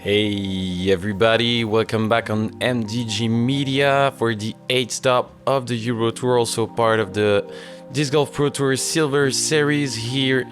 Hey everybody, welcome back on MDG Media for the 8th stop of the Euro Tour, also part of the Disc Golf Pro Tour Silver Series here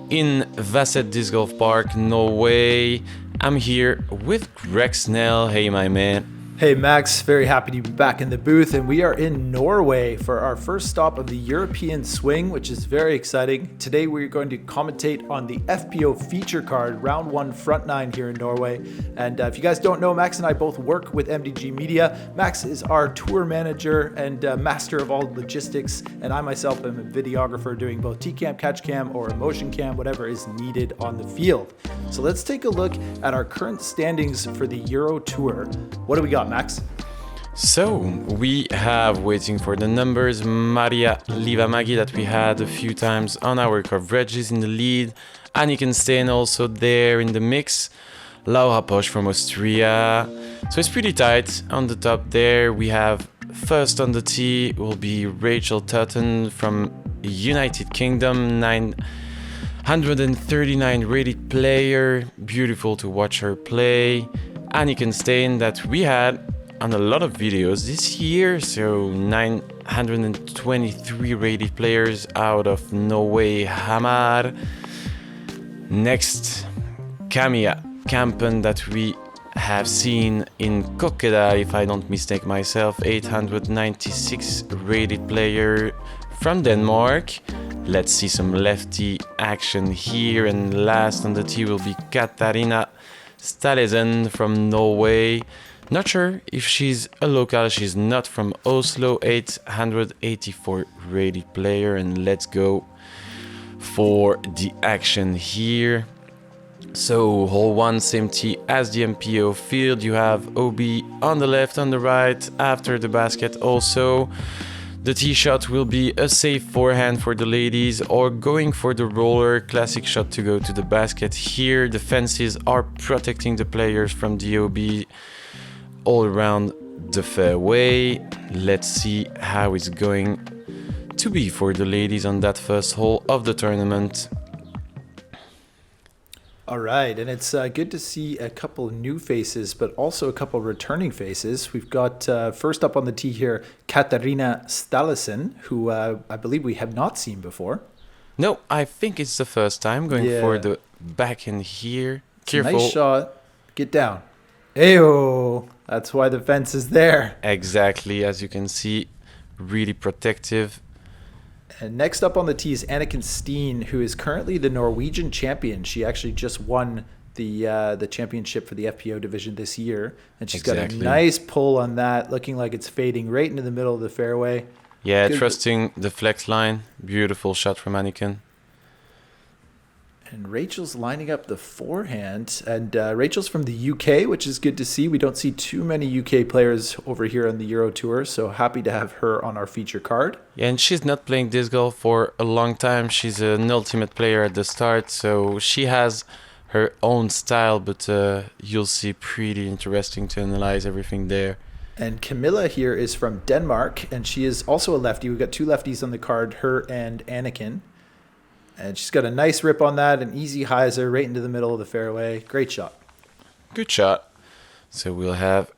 in Vasset Disc Golf Park, Norway. I'm here with Greg Snell. Hey my man. Hey Max, very happy to be back in the booth, and we are in Norway for our first stop of the European Swing, which is very exciting. Today we're going to commentate on the FPO feature card, round 1 front 9 here in Norway. And if you guys don't know, Max and I both work with MDG Media. Max is our tour manager and master of all logistics, and I myself am a videographer doing both T-cam, catch cam, or motion cam, whatever is needed on the field. So let's take a look at our current standings for the Euro Tour. What do we got, Max? So we have, waiting for the numbers, Maria Livamagi that we had a few times on our coverages in the lead. Anakin Steen also there in the mix. Laura Posch from Austria. So it's pretty tight on the top there. We have first on the tee will be Rachel Turton from United Kingdom, 939 rated player. Beautiful to watch her play. Anakin Steen that we had on a lot of videos this year, so 923 rated players out of Norway, Hamar. Next, Camilla Kampen that we have seen in Kokeda, if I don't mistake myself, 896 rated player from Denmark. Let's see some lefty action here, and last on the tee will be Katarina Stalizen from Norway. Not sure if she's a local, she's not from Oslo, 884 rated player, and let's go for the action here. So hole 1, same tee as the MPO field. You have OB on the left, on the right, after the basket also. The tee shot will be a safe forehand for the ladies, or going for the roller, classic shot to go to the basket here. The fences are protecting the players from the OB all around the fairway. Let's see how it's going to be for the ladies on that first hole of the tournament. All right, and it's good to see a couple new faces, but also a couple returning faces. We've got first up on the tee here, Katarina Stalizen, who I believe we have not seen before. No, I think it's the first time going for the back end here. Careful. Nice shot. Get down. Ayo! That's why the fence is there. Exactly, as you can see, really protective. And next up on the tee is Anakin Steen, who is currently the Norwegian champion. She actually just won the championship for the FPO division this year. And she's got a nice pull on that, looking like it's fading right into the middle of the fairway. Yeah, good. Trusting the flex line. Beautiful shot from Anniken. And Rachel's lining up the forehand. And Rachel's from the UK, which is good to see. We don't see too many UK players over here on the Euro Tour, so happy to have her on our feature card. Yeah, and she's not playing disc golf for a long time. She's an ultimate player at the start, so she has her own style, but you'll see pretty interesting to analyze everything there. And Camilla here is from Denmark, and she is also a lefty. We've got two lefties on the card, her and Anniken. And she's got a nice rip on that, an easy hyzer right into the middle of the fairway. Great shot. Good shot. So we'll have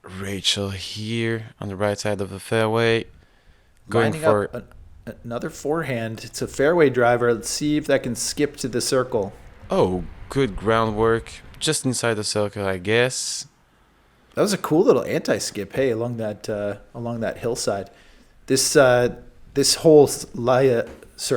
Rachel here on the right side of the fairway. Going lining for up another forehand. It's a fairway driver. Let's see if that can skip to the circle. Oh, good groundwork. Just inside the circle, I guess. That was a cool little anti-skip, hey, along that hillside. This whole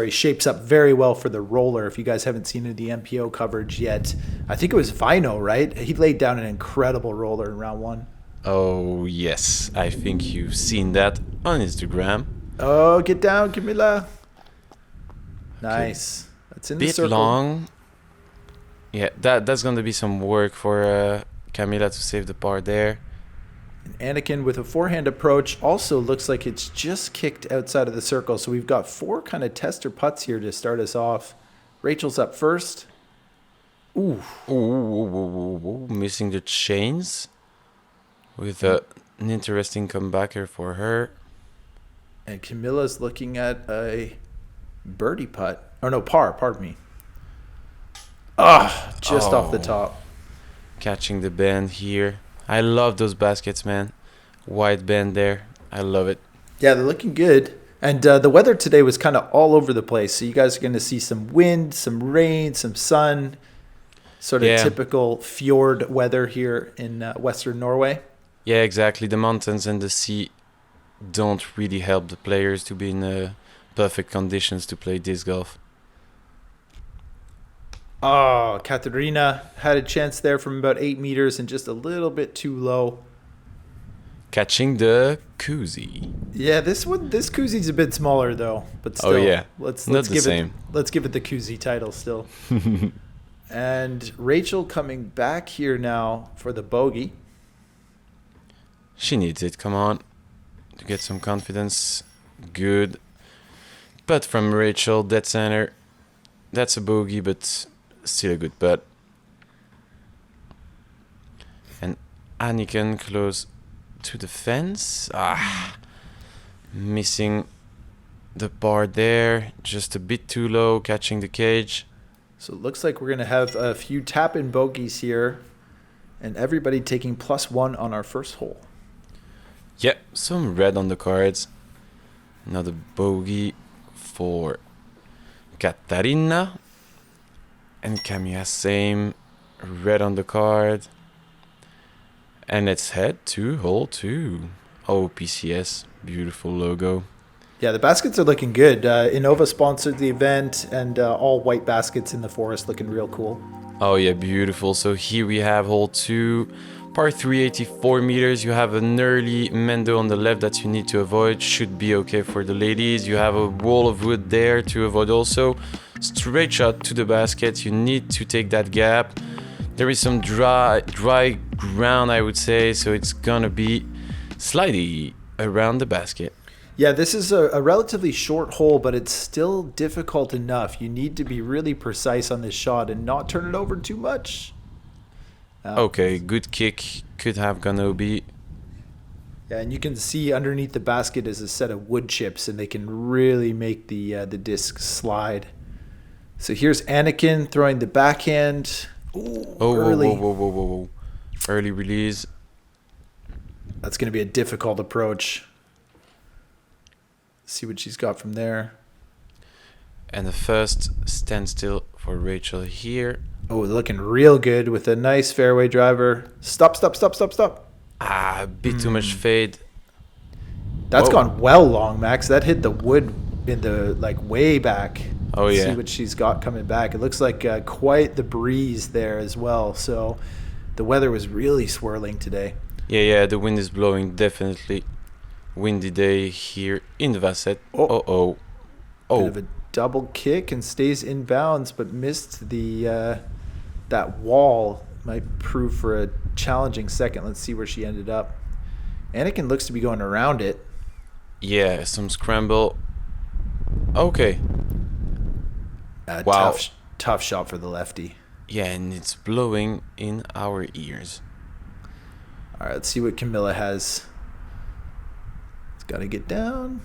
shapes up very well for the roller. If you guys haven't seen the MPO coverage yet, I think it was Vino, right? He laid down an incredible roller in round 1. Oh, yes. I think you've seen that on Instagram. Oh, get down, Camilla. Nice. That's in the circle. Bit long. Yeah, that's going to be some work for Camilla to save the par there. And Anniken with a forehand approach also looks like it's just kicked outside of the circle. So we've got 4 kind of tester putts here to start us off. Rachel's up first. Ooh, missing the chains with an interesting comebacker for her. And Camilla's looking at a birdie putt. Or no, par, pardon me. Just off the top. catching the band here. I love those baskets, man. White band there. I love it. Yeah, they're looking good. And the weather today was kind of all over the place. So you guys are going to see some wind, some rain, some sun. Sort of typical fjord weather here in Western Norway. Yeah, exactly. The mountains and the sea don't really help the players to be in perfect conditions to play disc golf. Oh, Katarina had a chance there from about 8 meters and just a little bit too low. Catching the koozie. Yeah, this koozie's a bit smaller though, but still. Let's give it the koozie title still. And Rachel coming back here now for the bogey. She needs it, come on. To get some confidence. Good. Putt from Rachel, dead center. That's a bogey, but still a good putt. And Anniken close to the fence. Missing the bar there. Just a bit too low, catching the cage. So it looks like we're going to have a few tap-in bogeys here. And everybody taking +1 on our first hole. Yeah, some red on the cards. Another bogey for Katarina. And Camilla, same. Red on the card. And let's head to hole 2. Oh, PCS. Beautiful logo. Yeah, the baskets are looking good. Innova sponsored the event, and all white baskets in the forest looking real cool. Oh, yeah, beautiful. So here we have hole 2. Par 3, 84 meters. You have an early Mendo on the left that you need to avoid. Should be okay for the ladies. You have a wall of wood there to avoid also. Straight shot to the basket. You need to take that gap. There is some dry ground, I would say, so it's gonna be slidey around the basket. Yeah, this is a relatively short hole, but it's still difficult enough. You need to be really precise on this shot and not turn it over too much. Okay, good kick. Could have gone OB. Yeah, and you can see underneath the basket is a set of wood chips, and they can really make the disc slide. So here's Anniken throwing the backhand. Ooh, early. Whoa. Early release. That's going to be a difficult approach. See what she's got from there. And the first standstill for Rachel here. Oh, looking real good with a nice fairway driver. Stop. A bit too much fade. That's gone well long, Max. That hit the wood in the way back. Oh, yeah. See what she's got coming back. It looks like quite the breeze there as well. So the weather was really swirling today. Yeah, the wind is blowing, definitely. Windy day here in Vasset. Oh. Bit of a double kick and stays in bounds, but missed the that wall. Might prove for a challenging second. Let's see where she ended up. Anniken looks to be going around it. Yeah, some scramble. Okay. Wow. Tough shot for the lefty. Yeah, and it's blowing in our ears. All right, let's see what Camilla has. It's got to get down.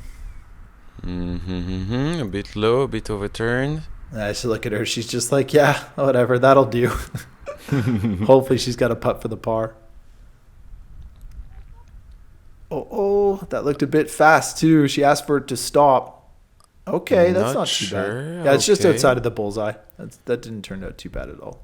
A bit low, a bit overturned. I just look at her. She's just like, yeah, whatever, that'll do. Hopefully she's got a putt for the par. Oh, that looked a bit fast too. She asked for it to stop. Okay, that's not too bad. Yeah, it's just outside of the bullseye. That didn't turn out too bad at all.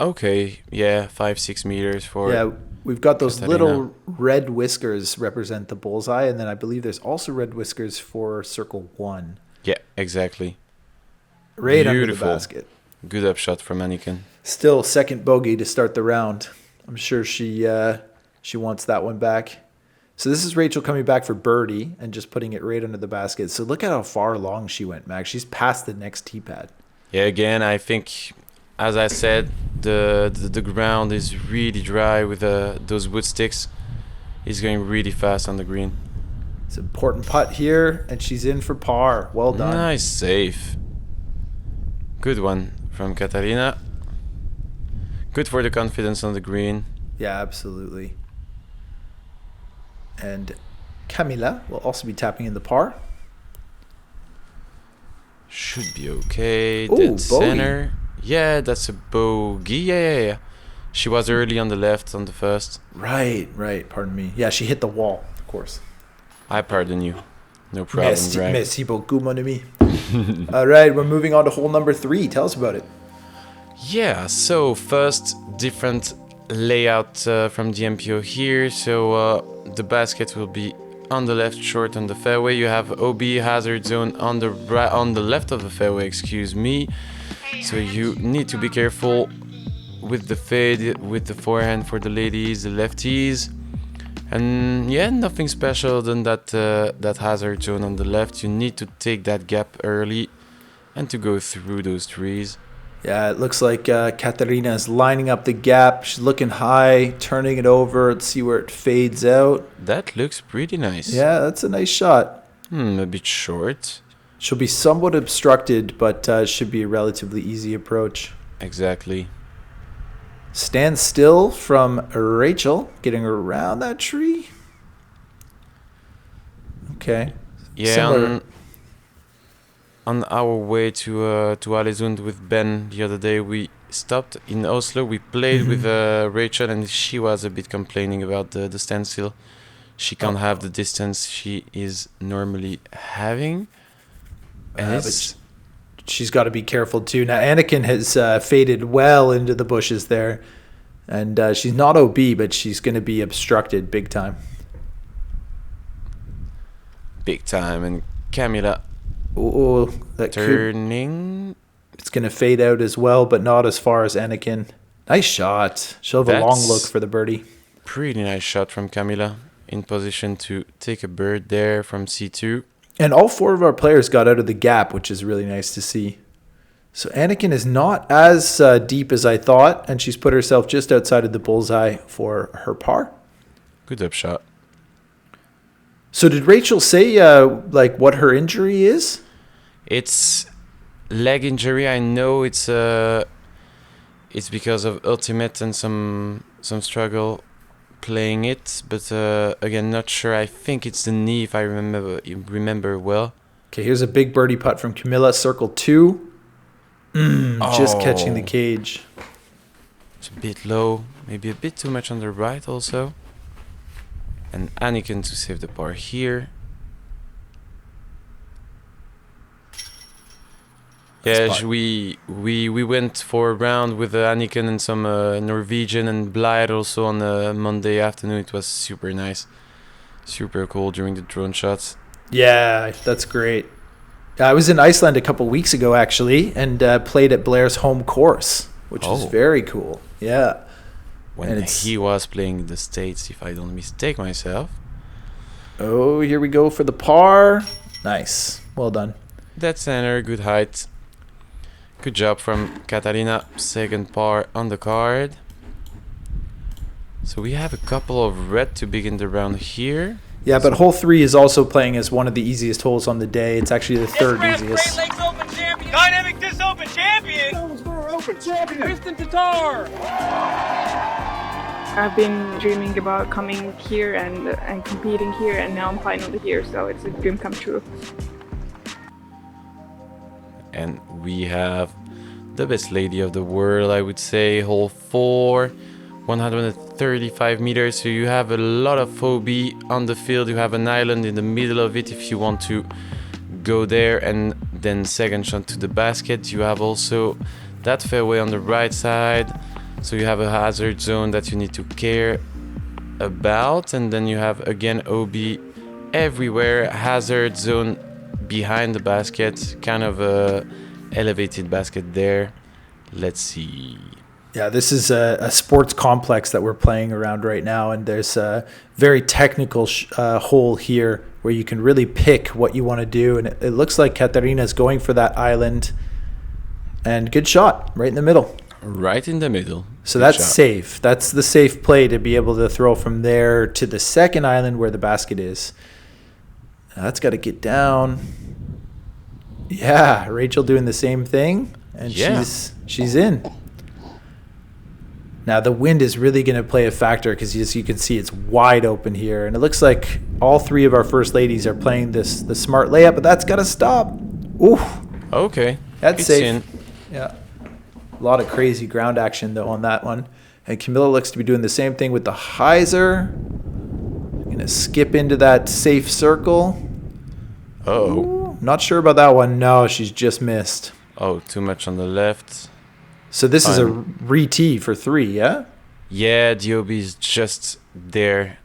Okay, yeah, 5-6 meters for. Yeah, we've got those Katarina. little red whiskers represent the bullseye, and then I believe there's also red whiskers for circle 1. Yeah, exactly. Right under the basket. Good upshot from Anniken. Still second bogey to start the round. I'm sure she wants that one back. So this is Rachel coming back for birdie and just putting it right under the basket. So look at how far along she went, Max. She's past the next tee pad. Yeah, again, I think, as I said, the ground is really dry with those wood sticks. He's going really fast on the green. It's an important putt here, and she's in for par. Well done. Nice save. Good one from Katarina. Good for the confidence on the green. Yeah, absolutely. And Camilla will also be tapping in the par. Should be okay. Ooh, Dead bogey. center. Yeah, that's a bogey. Yeah. She was early on the left on the first. Right. Pardon me. Yeah, she hit the wall, of course. I pardon you. No problem, Greg. Merci beaucoup, mon ami. All right, we're moving on to hole number 3. Tell us about it. Yeah, so first, different layout from the MPO here. So the basket will be on the left, short on the fairway. You have OB hazard zone on the left of the fairway, excuse me. So you need to be careful with the fade, with the forehand for the ladies, the lefties. And yeah, nothing special than that hazard zone on the left. You need to take that gap early and to go through those trees. Yeah, it looks like Katarina is lining up the gap. She's looking high, turning it over. Let's see where it fades out. That looks pretty nice. Yeah, that's a nice shot. A bit short. She'll be somewhat obstructed, but should be a relatively easy approach. Exactly. Stand still from Rachel, getting around that tree. Okay. Yeah, on our way to Alesund with Ben the other day, we stopped in Oslo. We played with Rachel, and she was a bit complaining about the standstill. She can't have the distance she is normally having. And but she's got to be careful too. Now, Anniken has faded well into the bushes there. And she's not OB, but she's going to be obstructed big time. Big time. And Camilla that turning. It's going to fade out as well, but not as far as Anniken. Nice shot. She'll have a long look for the birdie. Pretty nice shot from Camilla. In position to take a bird there from C2. And all 4 of our players got out of the gap, which is really nice to see. So Anniken is not as deep as I thought, and she's put herself just outside of the bullseye for her par. Good up shot. So did Rachel say what her injury is? It's leg injury. I know it's because of ultimate and some struggle playing it, but again, not sure. I think it's the knee if I remember well. Okay, here's a big birdie putt from Camilla, circle 2. Just catching the cage. It's a bit low, maybe a bit too much on the right also. And Anniken to save the par here. Yeah, we went for a round with Anniken and some Norwegian and Blythe also on a Monday afternoon. It was super nice, super cool during the drone shots. Yeah, that's great. I was in Iceland a couple weeks ago actually, and played at Blair's home course, which was very cool. Yeah. When he was playing in the States, if I don't mistake myself. Oh, here we go for the par. Nice. Well done. Dead center, good height. Good job from Katarina. Second par on the card. So we have a couple of red to begin the round here. Yeah, but hole 3 is also playing as one of the easiest holes on the day. It's actually the third easiest. Great Lakes Open champion. Dynamic Disc Open champion. Open champion. Kristen Tatar. I've been dreaming about coming here and competing here, and now I'm finally here, so it's a dream come true. And we have the best lady of the world, I would say, hole 4, 135 meters. So you have a lot of OB on the field. You have an island in the middle of it if you want to go there, and then second shot to the basket. You have also that fairway on the right side. So you have a hazard zone that you need to care about, and then you have again OB everywhere, hazard zone behind the basket, kind of a elevated basket there. Let's see. Yeah, this is a sports complex that we're playing around right now, and there's a very technical hole here where you can really pick what you want to do, and it looks like Katarina's going for that island, and good shot right in the middle. Right in the middle. So that's safe. That's the safe play to be able to throw from there to the second island where the basket is. Now that's got to get down. Yeah, Rachel doing the same thing, and she's in. Now the wind is really going to play a factor because as you can see, it's wide open here, and it looks like all 3 of our first ladies are playing the smart layup, but that's got to stop. Ooh. Okay. That's it's safe. In. Yeah. A lot of crazy ground action though on that one. And Camilla looks to be doing the same thing with the hyzer. Going to skip into that safe circle. Oh. Ooh, not sure about that one. No, she's just missed. Oh, too much on the left. So this is a re-tee for 3, yeah? Yeah, the OB is just there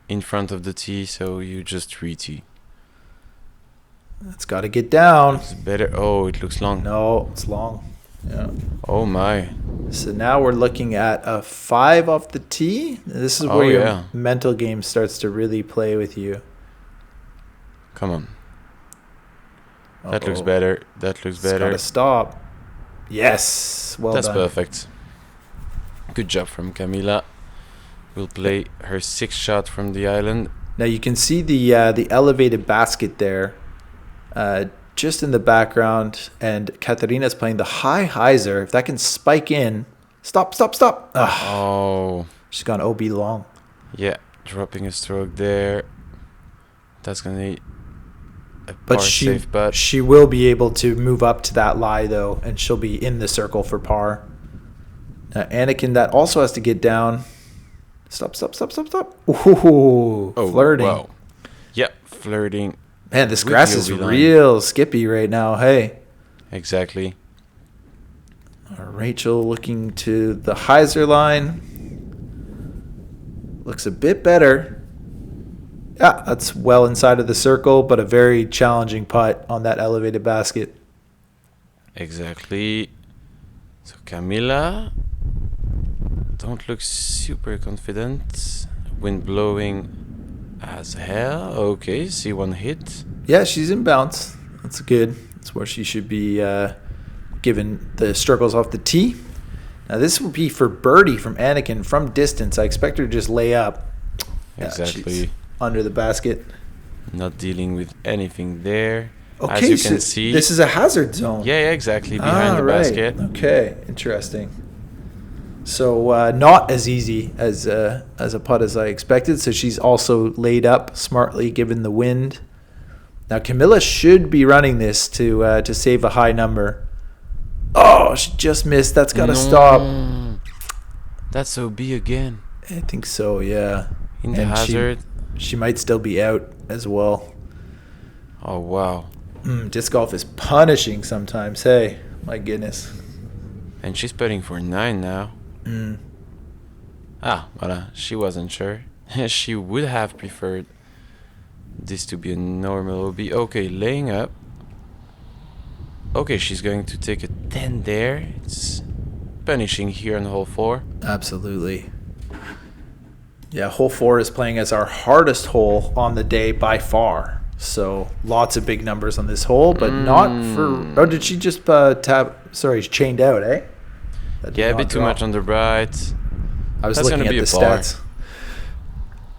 in front of the tee, so you just re-tee. It's got to get down. It's better. Oh, it looks long. No, it's long. Yeah. Oh my. So now we're looking at a 5 off the tee. This is where your mental game starts to really play with you. Come on. That looks better. That looks better. Got to stop. Yes. Well That's done. perfect. Good job from Camilla. Will play her 6th shot from the island. Now you can see the elevated basket there, just in the background, and Katarina's playing the high hyzer. If that can spike in, stop. Ugh. Oh. She's gone OB long. Yeah, dropping a stroke there. That's gonna be a But par safe putt. she will be able to move up to that lie though, and she'll be in the circle for par. Now Anniken, that also has to get down. Stop. Ooh, flirting. Wow. Yeah, flirting. Man, this with grass the is OB line. real skippy right now. Hey. Exactly. Rachel looking to the hyzer line. Looks a bit better. Yeah, that's well inside of the circle, but a very challenging putt on that elevated basket. Exactly. So Camilla, don't look super confident. Wind blowing as hell. Okay, see one hit. Yeah, she's in bounce. That's good. That's where she should be given the struggles off the tee. Now this will be for birdie from Anniken from distance. I expect her to just lay up. Yeah, Exactly. she's under the basket. Not dealing with anything there. Okay, As you so can see. this is a hazard zone. Yeah, exactly. Behind the right. basket. Okay, interesting. So not as easy as a putt as I expected. So she's also laid up smartly given the wind. Now Camilla should be running this to save a high number. Oh, she just missed. That's got to stop. That's OB again. I think so, yeah. In the And hazard. She might still be out as well. Oh, wow. Disc golf is punishing sometimes. Hey, my goodness. And she's putting for 9 now. Voilà. She wasn't sure. She would have preferred this to be a normal OB. Okay, laying up. Okay, she's going to take a 10 there. It's punishing here on hole 4. Absolutely. Yeah, hole 4 is playing as our hardest hole on the day by far. So lots of big numbers on this hole, but not for... Oh, did she just tap... Sorry, she's chained out, eh? Yeah, a bit too much on the right. I was That's looking gonna at be the a par. stats.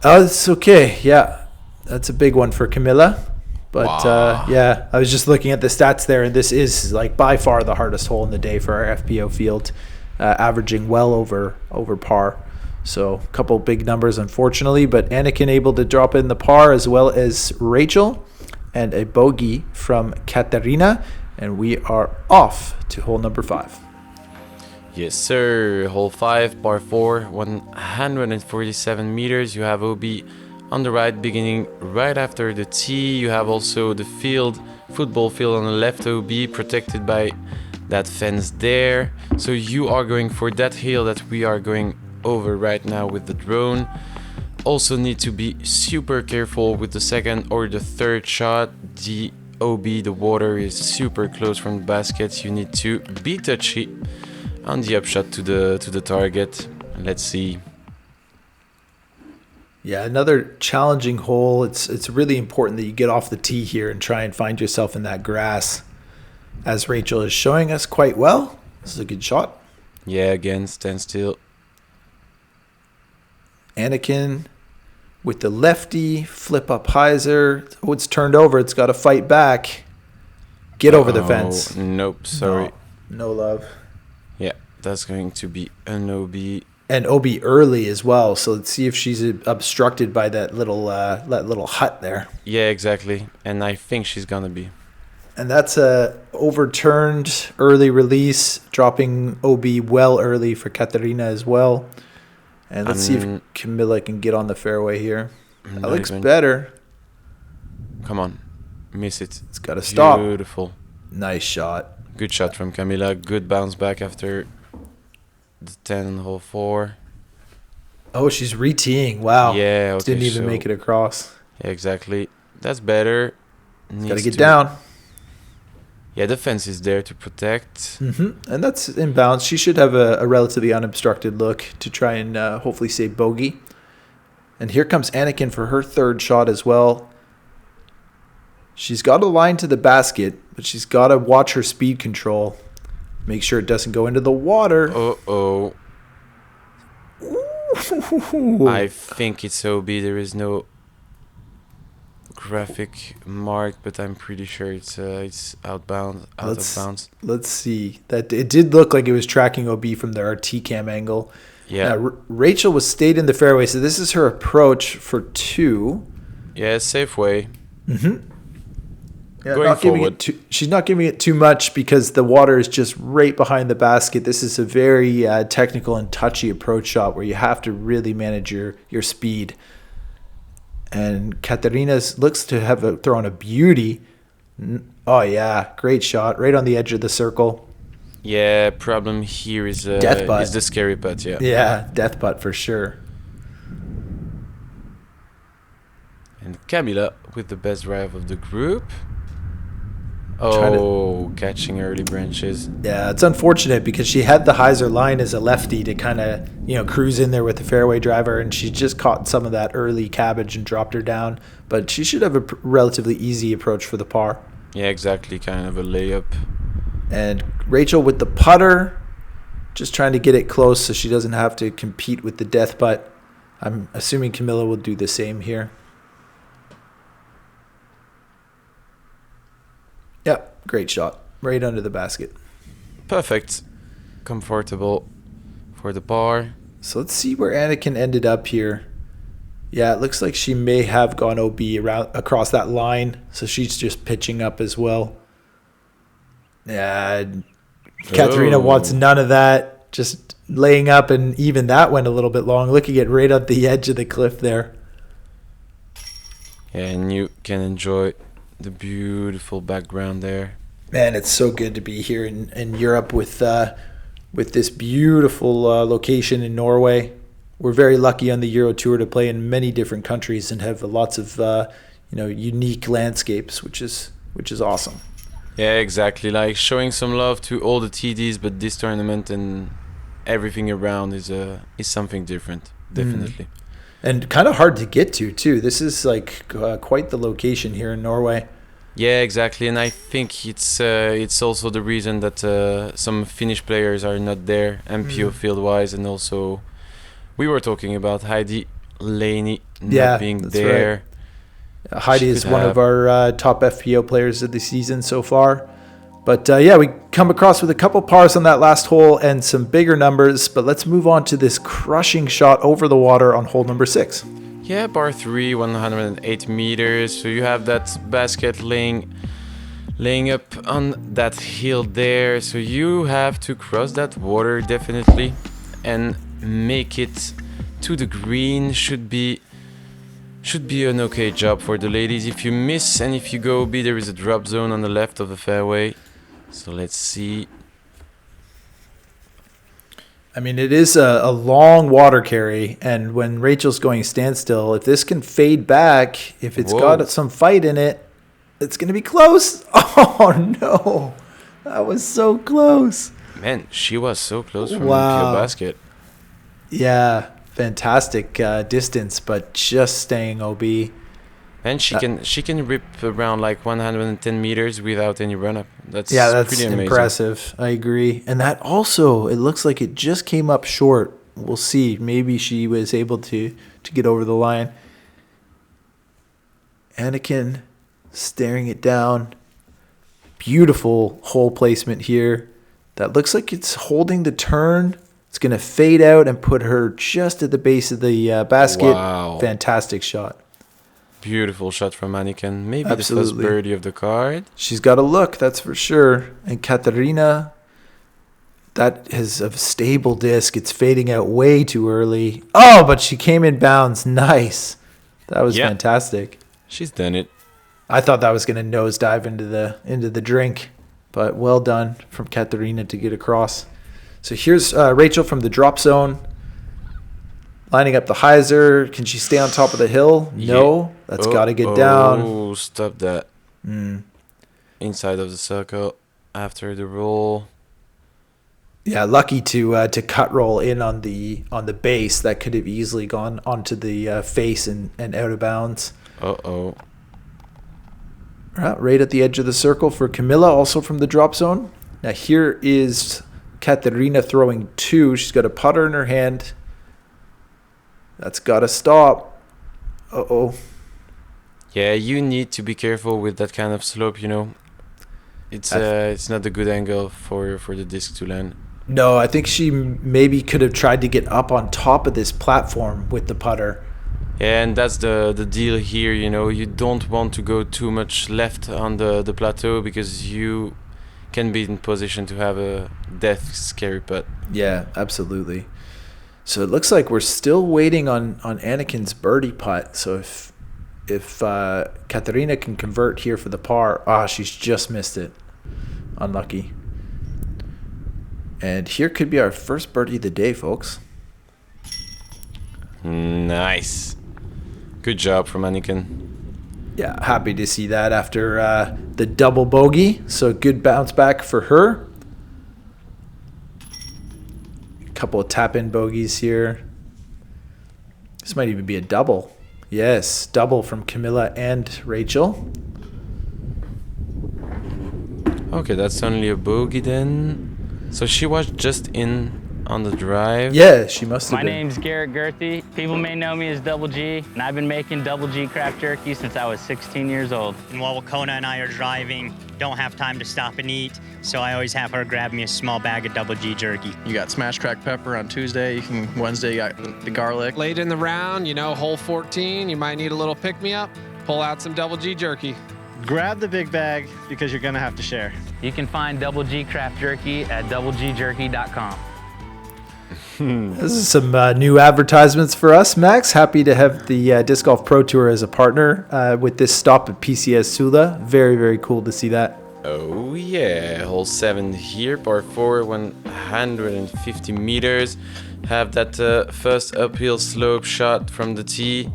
Oh, it's okay. Yeah, that's a big one for Camilla. But yeah, I was just looking at the stats there, and this is like by far the hardest hole in the day for our FPO field, averaging well over par. So a couple big numbers, unfortunately, but Anniken able to drop in the par as well as Rachel, and a bogey from Katarina, and we are off to hole number 5. Yes, sir. Hole 5, par 4, 147 meters. You have OB on the right, beginning right after the tee. You have also the field, football field on the left, OB, protected by that fence there. So you are going for that hill that we are going over right now with the drone. Also need to be super careful with the second or the third shot. The OB, the water is super close from the basket. You need to be touchy on the upshot to the target. Let's see. Yeah, another challenging hole. It's really important that you get off the tee here and try and find yourself in that grass, as Rachel is showing us quite well. This is a good shot. Yeah, again, stand still. Anniken with the lefty, flip up hyzer. Oh, it's turned over. It's got to fight back. Get over the fence. Nope, sorry. No love. Yeah, that's going to be an OB. And OB early as well. So let's see if she's obstructed by that little hut there. Yeah, exactly. And I think she's gonna be. And that's a overturned early release, dropping OB well early for Katarina as well. And let's see if Camilla can get on the fairway here. That looks better. Come on. Miss it. It's got to stop. Beautiful. Nice shot. Good shot from Camilla. Good bounce back after the 10 and hole 4. Oh, she's re-teeing. Wow. Yeah, okay. Didn't even make it across. Yeah, exactly. That's better. Got to get down. Yeah, the fence is there to protect. And that's in bounds. She should have a relatively unobstructed look to try and hopefully save bogey. And here comes Anniken for her third shot as well. She's got a line to the basket, but she's got to watch her speed control. Make sure it doesn't go into the water. Uh-oh. I think it's OB. There is no graphic mark, but I'm pretty sure it's out of bounds. Let's see. That it did look like it was tracking OB from the RT cam angle. Yeah. Rachel was stayed in the fairway, so this is her approach for 2. Yeah, safe way. Yeah, going forward. She's not giving it too much because the water is just right behind the basket. This is a very technical and touchy approach shot where you have to really manage your speed. And Katarina looks to have thrown a beauty. Oh, yeah. Great shot. Right on the edge of the circle. Yeah, problem here is death putt. Is the scary putt, yeah. Yeah, death putt for sure. And Camilla with the best drive of the group. Oh, catching early branches. Yeah, it's unfortunate because she had the hyzer line as a lefty to kind of, cruise in there with the fairway driver, and she just caught some of that early cabbage and dropped her down. But she should have a relatively easy approach for the par. Yeah, exactly, kind of a layup. And Rachel with the putter, just trying to get it close so she doesn't have to compete with the death putt. I'm assuming Camilla will do the same here. Yep, great shot. Right under the basket. Perfect. Comfortable for the par. So let's see where Anniken ended up here. Yeah, it looks like she may have gone OB across that line, so she's just pitching up as well. Yeah, Katarina wants none of that. Just laying up, and even that went a little bit long. Looking at right up the edge of the cliff there. Yeah, and you can enjoy the beautiful background there. Man, it's so good to be here in Europe with this beautiful location in Norway. We're very lucky on the Euro Tour to play in many different countries and have lots of unique landscapes, which is awesome. Yeah, exactly. Like showing some love to all the TDs, but this tournament and everything around is something different, definitely. And kind of hard to get to too. This is like quite the location here in Norway. Yeah, exactly. And I think it's also the reason that some Finnish players are not there, MPO field wise, and also we were talking about Heidi Laney not being there. Right. Heidi is one of our top FPO players of the season so far. But we come across with a couple pars on that last hole and some bigger numbers. But let's move on to this crushing shot over the water on hole number 6. Yeah, par 3, 108 meters. So you have that basket laying up on that hill there. So you have to cross that water definitely and make it to the green. Should be an okay job for the ladies. If you miss and if you go B, there is a drop zone on the left of the fairway. So let's see. I mean, it is a long water carry, and when Rachel's going standstill, if this can fade back, if it's got some fight in it, it's going to be close. Oh, no. That was so close. Man, she was so close from the pure basket. Yeah, fantastic distance, but just staying OB. And she can rip around like 110 meters without any run-up. That's pretty amazing. Impressive. I agree. And that also, it looks like it just came up short. We'll see. Maybe she was able to get over the line. Anniken staring it down. Beautiful hole placement here. That looks like it's holding the turn. It's going to fade out and put her just at the base of the basket. Wow. Fantastic shot. Beautiful shot from Anniken. Maybe the first Absolutely. birdie of the card. She's got a look, that's for sure. And Katarina, that is a stable disc. It's fading out way too early. Oh, but she came in bounds. Nice. That was Yeah. fantastic. She's done it. I thought that was going to nosedive into the drink, but well done from Katarina to get across. So here's Rachel from the drop zone, lining up the hyzer. Can she stay on top of the hill? No, that's got to get down. Oh, stop that. Inside of the circle after the roll. Yeah, lucky to cut roll in on the base. That could have easily gone onto the face and out of bounds. Uh-oh. Right at the edge of the circle for Camilla, also from the drop zone. Now here is Katarina throwing 2. She's got a putter in her hand. That's got to stop. Uh-oh. Yeah, you need to be careful with that kind of slope, you know. It's not a good angle for the disc to land. No, I think she maybe could have tried to get up on top of this platform with the putter. Yeah, and that's the deal here, you know. You don't want to go too much left on the plateau because you can be in position to have a death scary putt. Yeah, absolutely. So it looks like we're still waiting on Anakin's birdie putt. So if Katarina can convert here for the par, she's just missed it. Unlucky. And here could be our first birdie of the day, folks. Nice. Good job from Anniken. Yeah, happy to see that after the double bogey. So good bounce back for her. A couple of tap-in bogeys here. This might even be a double. Yes, double from Camilla and Rachel. Okay, that's only a bogey then. So she was just in on the drive. Yeah, she must have My been. name's Garrett Gerthy. People may know me as Double G, and I've been making Double G craft jerky since I was 16 years old. And while Kona and I are driving, don't have time to stop and eat, so I always have her grab me a small bag of Double G jerky. You got smash cracked pepper on Tuesday. Wednesday you got the garlic. Late in the round, hole 14, you might need a little pick-me-up. Pull out some Double G jerky. Grab the big bag because you're gonna have to share. You can find Double G craft jerky at doublegjerky.com. This is some new advertisements for us, Max. Happy to have the Disc Golf Pro Tour as a partner with this stop at PCS Sula. Very, very cool to see that. Oh yeah, hole 7 here, par 4, 150 meters. Have that first uphill slope shot from the tee.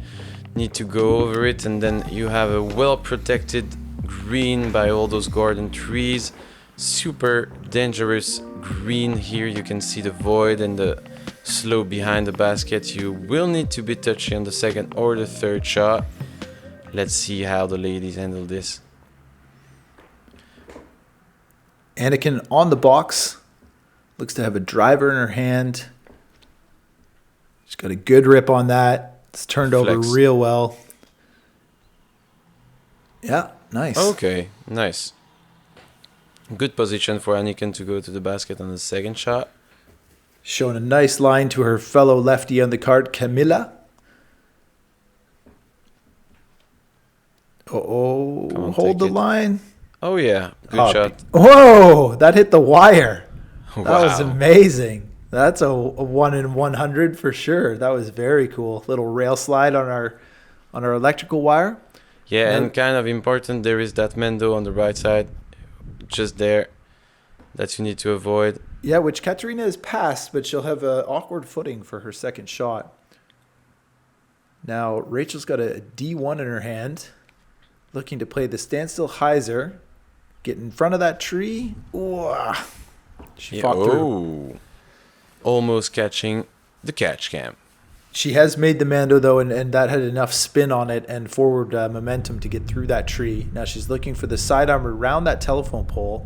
Need to go over it, and then you have a well-protected green by all those garden trees. Super dangerous green here. You can see the void and the slope behind the basket. You will need to be touchy on the second or the third shot. Let's see how the ladies handle this. Anniken on the box. Looks to have a driver in her hand. She's got a good rip on that. It's turned over Flex. real well. Yeah, nice. Okay, nice. Good position for Anniken to go to the basket on the second shot. Showing a nice line to her fellow lefty on the card, Camilla. Come on, Hold take the it. line. Oh yeah, good Oh, shot. Whoa, that hit the wire. That was Wow. amazing. That's a 1 in 100 for sure. That was very cool. Little rail slide on our electrical wire. Yeah, And- and kind of important, there is that Mendo on the right side, just there, that you need to avoid. Yeah, which Katarina has passed, but she'll have an awkward footing for her second shot. Now, Rachel's got a D1 in her hand, looking to play the standstill hyzer. Get in front of that tree. Ooh, she Yeah, fought through. oh, almost catching the catch cam. She has made the Mando, though, and that had enough spin on it and forward momentum to get through that tree. Now she's looking for the sidearm around that telephone pole,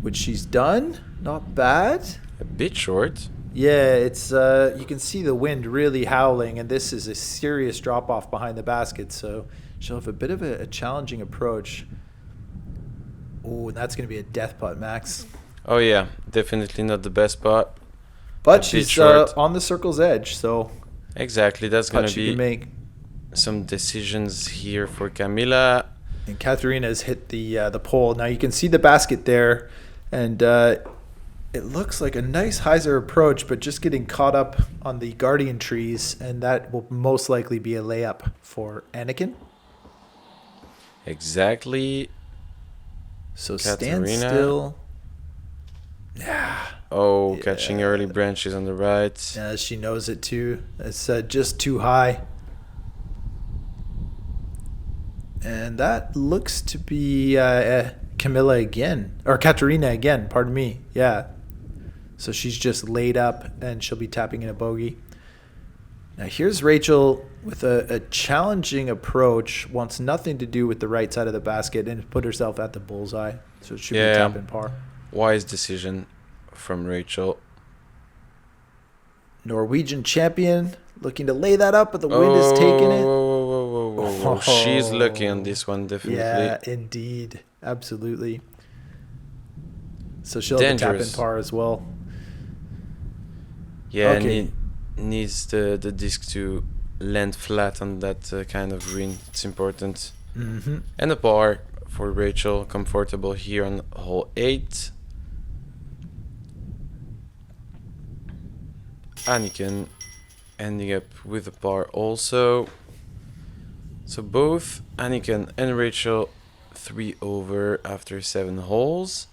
which she's done. Not bad. A bit short. Yeah, it's you can see the wind really howling, and this is a serious drop-off behind the basket, so she'll have a bit of a challenging approach. Oh, and that's going to be a death putt, Max. Oh yeah, definitely not the best spot. But bit she's short. on the circle's edge, so Exactly, that's putt gonna she be can make. some decisions here for Camilla. And Katarina has hit the pole. Now you can see the basket there, and it looks like a nice hyzer approach, but just getting caught up on the guardian trees, and that will most likely be a layup for Anniken. Exactly. So Katarina. stand still. Yeah. Oh, catching early branches on the right. Yeah, she knows it too. It's just too high. And that looks to be Camilla again, or Katarina again, pardon me. Yeah. So she's just laid up and she'll be tapping in a bogey. Now here's Rachel with a challenging approach, wants nothing to do with the right side of the basket and put herself at the bullseye. So it should be tap in par. Wise decision from Rachel. Norwegian champion looking to lay that up, but the wind is taking it. Whoa. She's lucky on this one, definitely. Yeah, indeed. Absolutely. So she'll have to tap in par as well. Yeah, Okay. needs the disc to land flat on that kind of green. It's important. Mm-hmm. And a par for Rachel. Comfortable here on hole 8. Anniken ending up with a par also. So both Anniken and Rachel 3 over after 7 holes.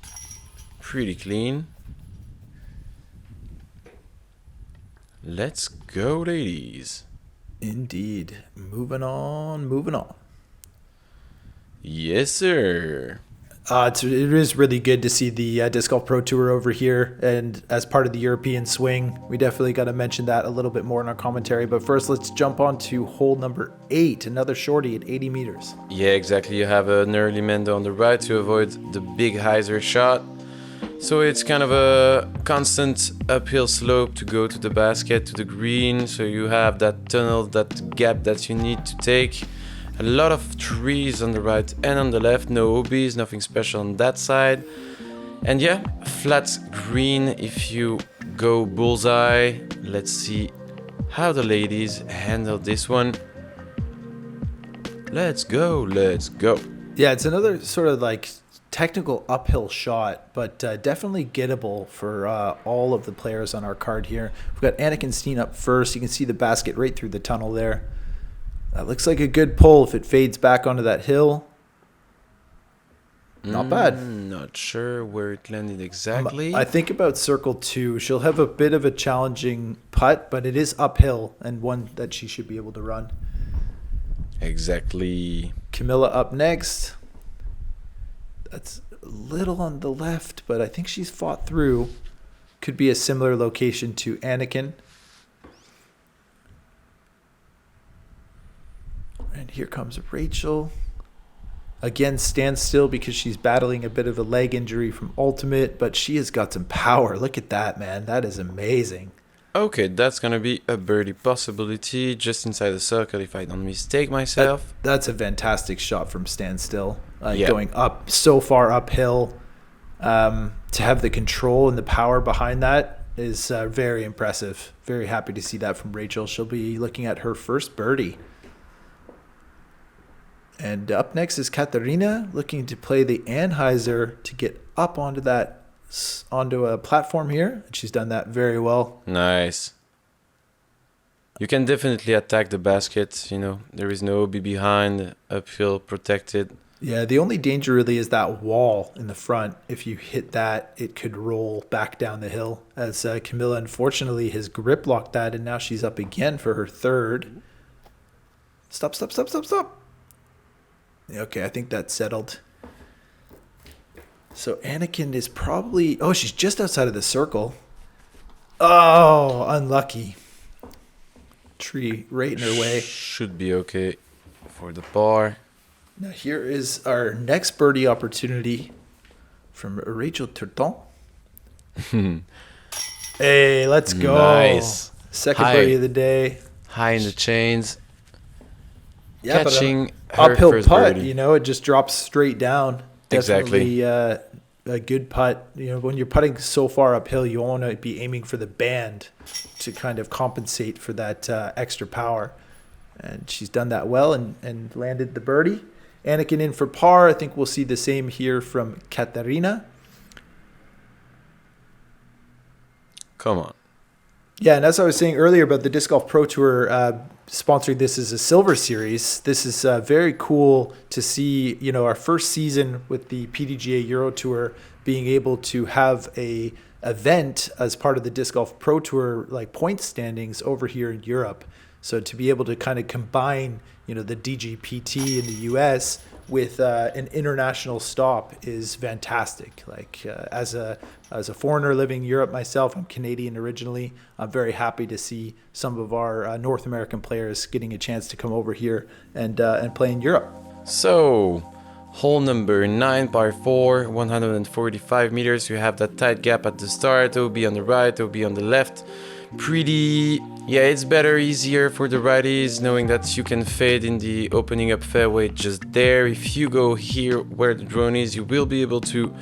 Pretty clean. Let's go, ladies. Indeed. Moving on. Yes, sir. It is really good to see the Disc Golf Pro Tour over here, and as part of the European swing, we definitely got to mention that a little bit more in our commentary. But first, let's jump on to hole number 8, another shorty at 80 meters. Yeah, exactly. You have an early Mendo on the right to avoid the big hyzer shot. So it's kind of a constant uphill slope to go to the basket, to the green. So you have that tunnel, that gap that you need to take. A lot of trees on the right and on the left. No OBs, nothing special on that side. And yeah, flat green if you go bullseye. Let's see how the ladies handle this one. Let's go. Yeah, it's another sort of like technical uphill shot, but definitely gettable for all of the players on our card here. We've got Anakin Steen up first. You can see the basket right through the tunnel there. That looks like a good pull if it fades back onto that hill. Not bad. Not sure where it landed exactly. I think about circle 2. She'll have a bit of a challenging putt, but it is uphill and one that she should be able to run. Exactly. Camilla up next. That's a little on the left, but I think she's fought through. Could be a similar location to Anniken. And here comes Rachel. Again, stands still because she's battling a bit of a leg injury from Ultimate, but she has got some power. Look at that, man. That is amazing. Okay, that's going to be a birdie possibility just inside the circle if I don't mistake myself. That's a fantastic shot from standstill. Going up so far uphill. To have the control and the power behind that is very impressive. Very happy to see that from Rachel. She'll be looking at her first birdie. And up next is Katarina, looking to play the Anheuser to get up onto a platform here. And she's done that very well. Nice. You can definitely attack the basket. There is no OB behind, uphill protected. Yeah, the only danger really is that wall in the front. If you hit that, it could roll back down the hill. As Camilla, unfortunately, has grip locked that, and now she's up again for her third. Stop. Okay, I think that's settled. So Anniken is probably... Oh, she's just outside of the circle. Oh, unlucky. Tree right in her way. Should be okay for the par. Now here is our next birdie opportunity from Rachel Turton. Hey, let's go. Nice. Second birdie of the day. High in the chains. Yeah, Catching but her uphill first putt, birdie. it just drops straight down. Exactly. Definitely a good putt. When you're putting so far uphill, you want to be aiming for the band to kind of compensate for that extra power. And she's done that well and landed the birdie. Anniken in for par. I think we'll see the same here from Katarina. Come on. Yeah, and as I was saying earlier about the Disc Golf Pro Tour sponsoring this as a silver series, this is very cool to see, you know, our first season with the PDGA Euro Tour being able to have a event as part of the Disc Golf Pro Tour, like point standings over here in Europe. So to be able to kind of combine, you know, the DGPT in the US with an international stop is fantastic. Like as a foreigner living in Europe myself, I'm Canadian originally. I'm very happy to see some of our North American players getting a chance to come over here and play in Europe. So, hole number 9, par 4, 145 meters. You have that tight gap at the start. It will be on the right, it will be on the left. Pretty, yeah, it's better, easier for the righties, knowing that you can fade in the opening up fairway just there. If you go here where the drone is, you will be able to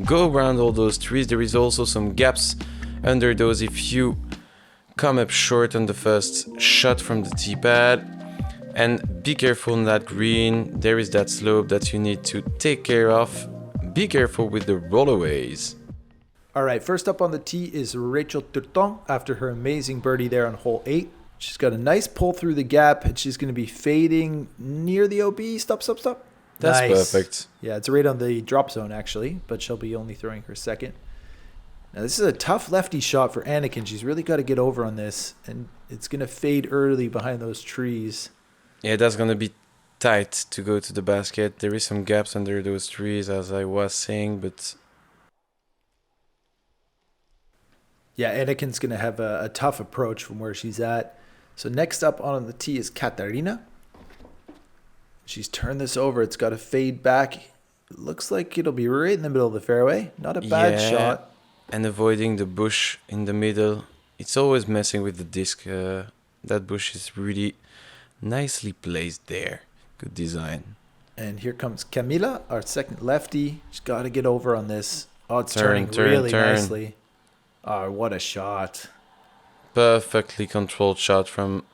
go around all those trees. There is also some gaps under those if you come up short on the first shot from the tee pad. And be careful on that green. There is that slope that you need to take care of. Be careful with the rollaways. All right, first up on the tee is Rachel Turton after her amazing birdie there on hole 8. She's got a nice pull through the gap, and she's going to be fading near the OB. Stop. That's nice. perfect. Yeah, it's right on the drop zone, actually, but she'll be only throwing her second. Now, this is a tough lefty shot for Anniken. She's really got to get over on this, and it's going to fade early behind those trees. Yeah, that's going to be tight to go to the basket. There is some gaps under those trees, as I was saying, but... Yeah, Anniken's going to have a tough approach from where she's at. So next up on the tee is Katarina. She's turned this over. It's got to fade back. It looks like it'll be right in the middle of the fairway. Not a bad shot. And avoiding the bush in the middle. It's always messing with the disc. That bush is really nicely placed there. Good design. And here comes Camilla, our second lefty. She's got to get over on this. Oh, it's turning really nicely. Oh, what a shot. Perfectly controlled shot from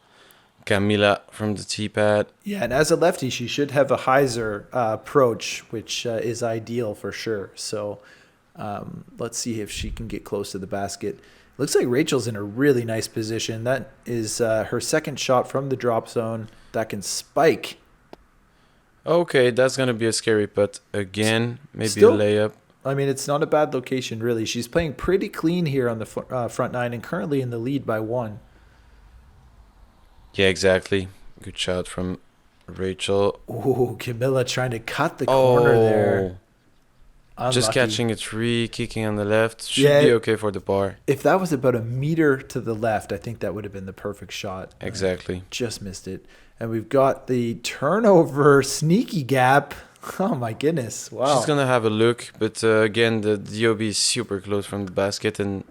Camilla from the tee pad. Yeah, and as a lefty, she should have a hyzer approach, which is ideal for sure. So let's see if she can get close to the basket. Looks like Rachel's in a really nice position. That is her second shot from the drop zone that can spike. Okay, that's going to be a scary putt again. Maybe Still, a layup. I mean, it's not a bad location, really. She's playing pretty clean here on the front nine and currently in the lead by 1. Yeah, exactly. Good shot from Rachel. Ooh, Camilla trying to cut the corner there. Unlucky. Just catching a tree, kicking on the left. Should be okay for the par. If that was about a meter to the left, I think that would have been the perfect shot. Exactly. Just missed it. And we've got the turnover sneaky gap. Oh my goodness. Wow. She's going to have a look, but again, the DOB is super close from the basket, and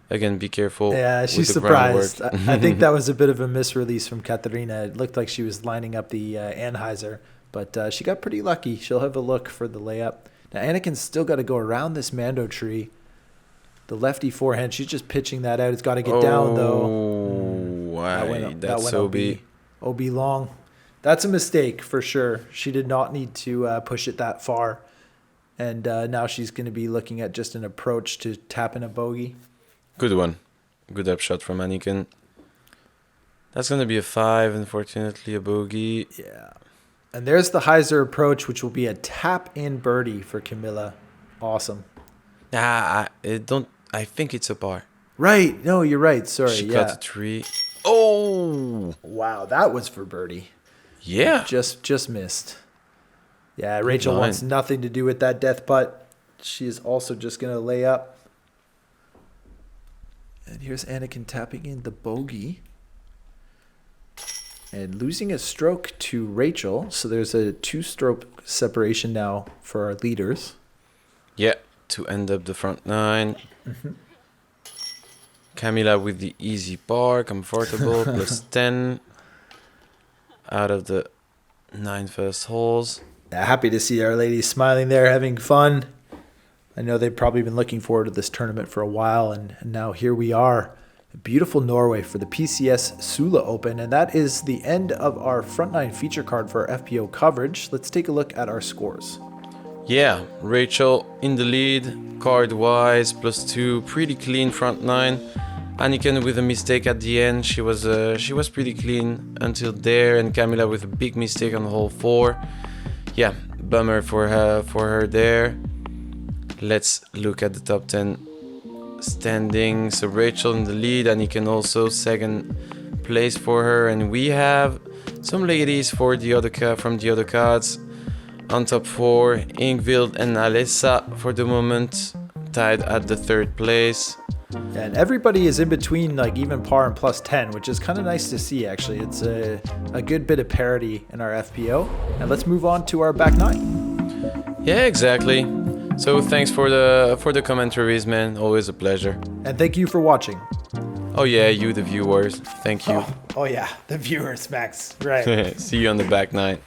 again, be careful. Yeah, she's with the surprised. groundwork. I think that was a bit of a misrelease from Katarina. It looked like she was lining up the Anheuser, but she got pretty lucky. She'll have a look for the layup. Now, Anniken's still got to go around this Mando tree. The lefty forehand, she's just pitching that out. It's got to get down, though. Why? That's OB. OB long. That's a mistake for sure. She did not need to push it that far. And now she's going to be looking at just an approach to tap in a bogey. Good one. Good upshot from Anniken. That's going to be a 5, unfortunately, a bogey. Yeah. And there's the hyzer approach, which will be a tap-in birdie for Camilla. Awesome. I think it's a par. Right. No, you're right. Sorry. She cut a tree. Oh! Wow, that was for birdie. Yeah. Just missed. Yeah, Rachel wants nothing to do with that death putt. She is also just going to lay up. And here's Anniken tapping in the bogey. And losing a stroke to Rachel. So there's a 2-stroke separation now for our leaders. Yeah, to end up the front 9. Mm-hmm. Camilla with the easy par, comfortable, plus 10 out of the 9 first holes. Happy to see our ladies smiling there, having fun. I know they've probably been looking forward to this tournament for a while, and now here we are. Beautiful Norway for the PCS Sula Open, and that is the end of our front nine feature card for our FPO coverage. Let's take a look at our scores. Yeah, Rachel in the lead, card-wise, +2, pretty clean front nine. Anniken with a mistake at the end, she was pretty clean until there, and Camilla with a big mistake on hole 4. Yeah, bummer for her there. Let's look at the top 10 standings. So Rachel in the lead, Anniken also second place for her, and we have some ladies for the other from the other cards. On top 4, Ingvild and Alessa for the moment, tied at the 3rd place. And everybody is in between like even par and +10, which is kind of nice to see actually. It's a good bit of parity in our FPO. And let's move on to our back nine. Yeah, exactly. So thanks for the commentaries, man. Always a pleasure. And thank you for watching. Oh yeah, you the viewers. Thank you. Oh yeah, the viewers, Max. Right. See you on the back nine.